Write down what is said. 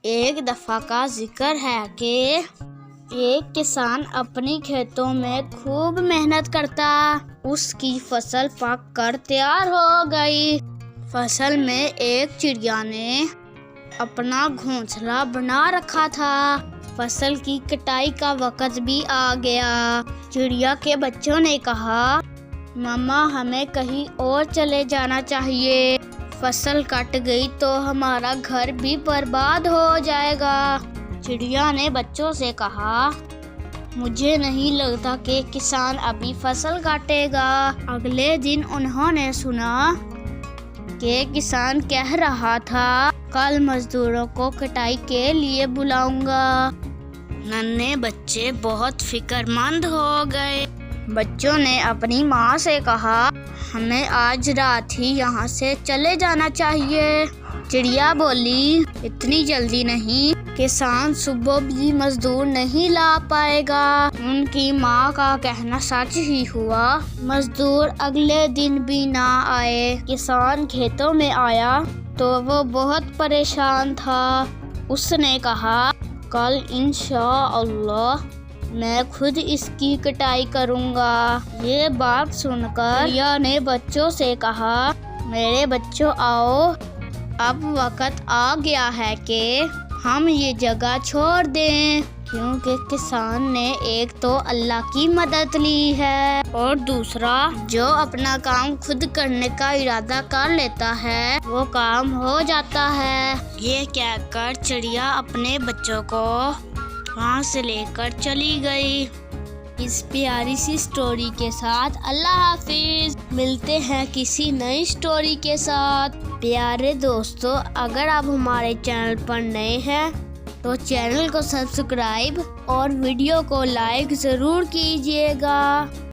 ایک دفعہ کا ذکر ہے کہ ایک کسان اپنی کھیتوں میں خوب محنت کرتا۔ اس کی فصل پک کر تیار ہو گئی۔ فصل میں ایک چڑیا نے اپنا گھونسلہ بنا رکھا تھا۔ فصل کی کٹائی کا وقت بھی آ گیا۔ چڑیا کے بچوں نے کہا، ماما ہمیں کہیں اور چلے جانا چاہیے۔ فصل کٹ گئی تو ہمارا گھر بھی برباد ہو جائے گا۔ چڑیا نے بچوں سے کہا، مجھے نہیں لگتا کہ کسان ابھی فصل کاٹے گا۔ اگلے دن انہوں نے سنا کہ کسان کہہ رہا تھا، کل مزدوروں کو کٹائی کے لیے بلاؤں گا۔ ننھے بچے بہت فکر مند ہو گئے۔ بچوں نے اپنی ماں سے کہا، ہمیں آج رات ہی یہاں سے چلے جانا چاہیے۔ چڑیا بولی، اتنی جلدی نہیں، کسان صبح بھی مزدور نہیں لا پائے گا۔ ان کی ماں کا کہنا سچ ہی ہوا۔ مزدور اگلے دن بھی نہ آئے۔ کسان کھیتوں میں آیا تو وہ بہت پریشان تھا۔ اس نے کہا، کل انشاءاللہ میں خود اس کی کٹائی کروں گا۔ یہ بات سن کر چڑیا نے بچوں سے کہا، میرے بچوں آؤ، اب وقت آ گیا ہے کہ ہم یہ جگہ چھوڑ دیں، کیونکہ کسان نے ایک تو اللہ کی مدد لی ہے اور دوسرا جو اپنا کام خود کرنے کا ارادہ کر لیتا ہے وہ کام ہو جاتا ہے۔ یہ کہہ کر چڑیا اپنے بچوں کو وہاں سے لے کر چلی گئی۔ اس پیاری سی سٹوری کے ساتھ اللہ حافظ۔ ملتے ہیں کسی نئی سٹوری کے ساتھ۔ پیارے دوستو، اگر آپ ہمارے چینل پر نئے ہیں تو چینل کو سبسکرائب اور ویڈیو کو لائک ضرور کیجیے گا۔